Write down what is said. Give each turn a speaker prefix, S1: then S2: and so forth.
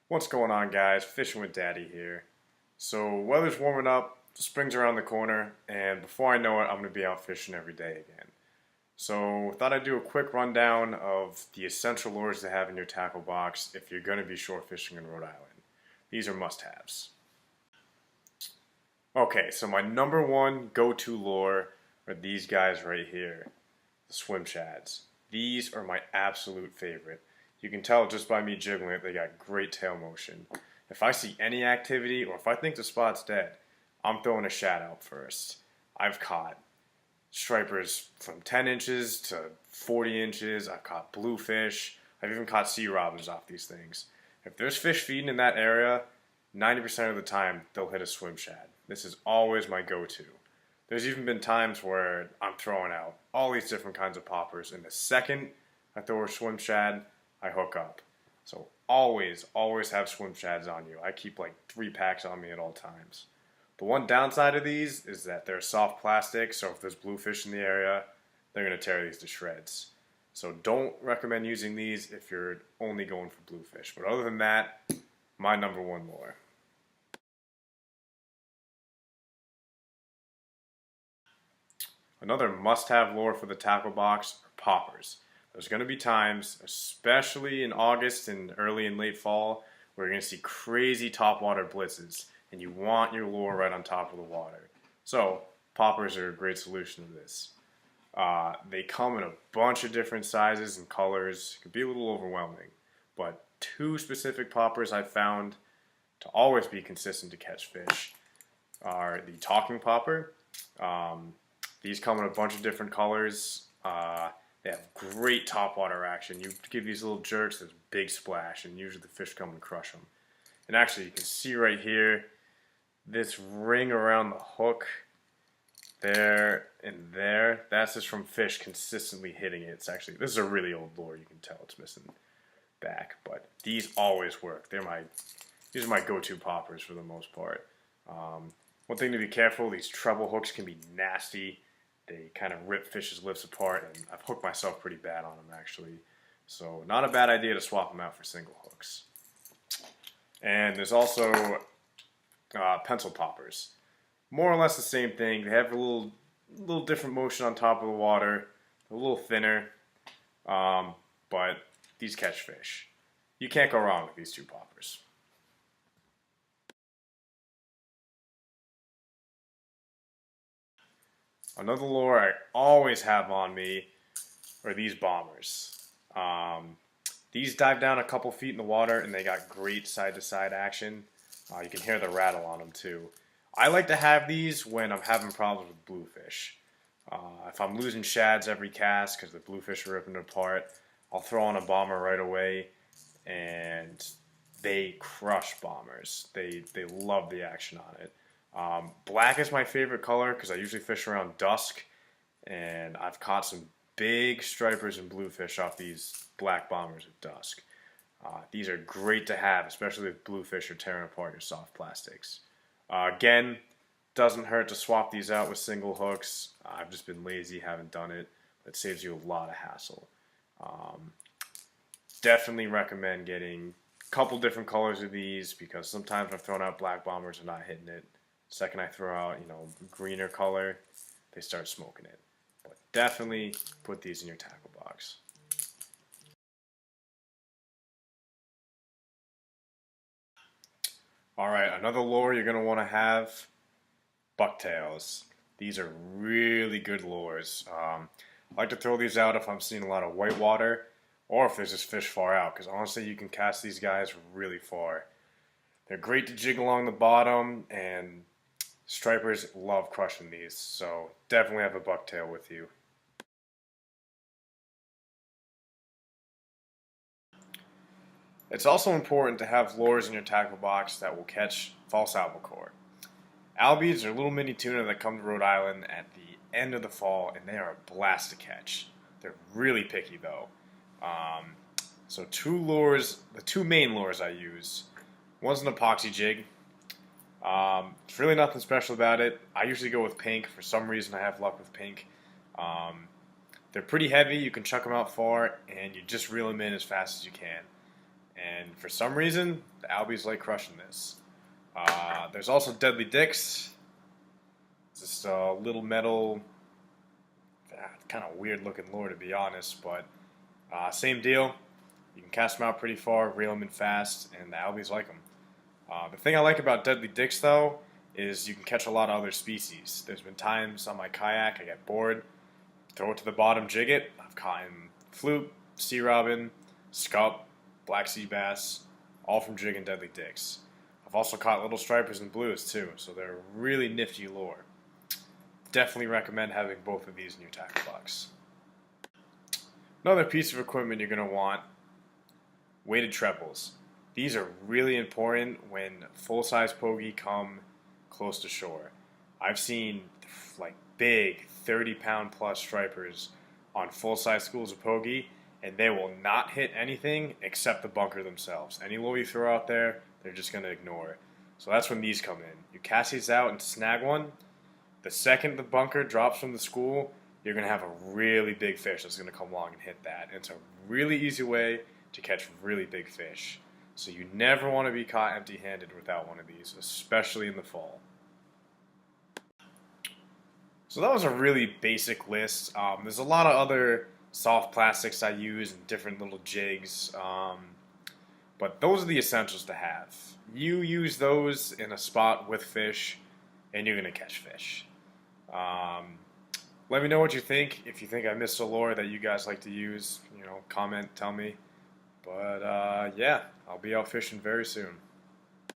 S1: What's going on, guys? Fishing with Daddy here. So, weather's warming up, spring's around the corner, and before I know it, I'm going to be out fishing every day again. So, thought I'd do a quick rundown of the essential lures to have in your tackle box if you're going to be shore fishing in Rhode Island. These are must-haves. Okay, so my number one go-to lure are these guys right here, the swim shads. These are my absolute favorite. You can tell just by me jiggling it, they got great tail motion. If I see any activity or if I think the spot's dead, I'm throwing a shad out first. I've caught stripers from 10 inches to 40 inches. I've caught bluefish. I've even caught sea robins off these things. If there's fish feeding in that area, 90% of the time they'll hit a swim shad. This is always my go-to. There's even been times where I'm throwing out all these different kinds of poppers, and the second I throw a swim shad, I hook up. So always have swim shads on you. I keep like 3 packs on me at all times. The one downside of these is that they're soft plastic, so if there's bluefish in the area, they're going to tear these to shreds. So don't recommend using these if you're only going for bluefish. But other than that, my number one lure. Another must-have lure for the tackle box are poppers. There's going to be times, especially in August and early and late fall, where you're going to see crazy topwater blitzes, and you want your lure right on top of the water. So, poppers are a great solution to this. They come in a bunch of different sizes and colors. It can be a little overwhelming, but 2 specific poppers I've found to always be consistent to catch fish are the talking popper. These come in a bunch of different colors. They have great topwater action. You give these little jerks, there's a big splash, and usually the fish come and crush them. And actually, you can see right here, this ring around the hook, there and there, that's just from fish consistently hitting it. It's actually, this is a really old lure. You can tell it's missing back, but these always work. These are my go-to poppers for the most part. One thing to be careful, these treble hooks can be nasty. They kind of rip fish's lips apart, and I've hooked myself pretty bad on them actually. So not a bad idea to swap them out for single hooks. And there's also pencil poppers. More or less the same thing. They have a little different motion on top of the water, a little thinner, but these catch fish. You can't go wrong with these 2 poppers. Another lure I always have on me are these bombers. These dive down a couple feet in the water and they got great side-to-side action. You can hear the rattle on them too. I like to have these when I'm having problems with bluefish. If I'm losing shads every cast because the bluefish are ripping it apart, I'll throw on a bomber right away, and they crush bombers. They love the action on it. Black is my favorite color because I usually fish around dusk, and I've caught some big stripers and bluefish off these black bombers at dusk. These are great to have, especially if bluefish are tearing apart your soft plastics. Again, doesn't hurt to swap these out with single hooks. I've just been lazy, haven't done it. It saves you a lot of hassle. Definitely recommend getting a couple different colors of these because sometimes I've thrown out black bombers and not hitting it. Second I throw out, greener color, they start smoking it. But definitely put these in your tackle box. Alright, another lure you're going to want to have, bucktails. These are really good lures. I like to throw these out if I'm seeing a lot of whitewater or if there's just fish far out, because honestly you can cast these guys really far. They're great to jig along the bottom, and stripers love crushing these, so definitely have a bucktail with you. It's also important to have lures in your tackle box that will catch false albacore. Albies are little mini tuna that come to Rhode Island at the end of the fall, and they are a blast to catch. They're really picky though. So 2 lures, the 2 main lures I use. One's an Epoxy Jig. It's really nothing special about it. I usually go with pink. For some reason I have luck with pink. They're pretty heavy. You can chuck them out far, and you just reel them in as fast as you can. And for some reason, the Albies like crushing this. There's also Deadly Dicks. It's just a little metal, kind of weird looking lure to be honest, but same deal. You can cast them out pretty far, reel them in fast, and the Albies like them. The thing I like about Deadly Dicks though is you can catch a lot of other species. There's been times on my kayak I get bored, throw it to the bottom, jig it. I've caught fluke, sea robin, scup, black sea bass, all from jigging Deadly Dicks. I've also caught little stripers and blues too, so they're a really nifty lure. Definitely recommend having both of these new tackle box. Another piece of equipment you're going to want, weighted trebles. These are really important when full-size pogie come close to shore. I've seen like big 30-pound plus stripers on full-size schools of pogie, and they will not hit anything except the bunker themselves. Any lure you throw out there, they're just going to ignore. So that's when these come in. You cast these out and snag one. The second the bunker drops from the school, you're going to have a really big fish that's going to come along and hit that. And it's a really easy way to catch really big fish. So you never want to be caught empty-handed without one of these, especially in the fall. So that was a really basic list. There's a lot of other soft plastics I use and different little jigs, but those are the essentials to have. You use those in a spot with fish, and you're going to catch fish. Let me know what you think. If you think I missed a lure that you guys like to use, comment, tell me. But yeah, I'll be out fishing very soon.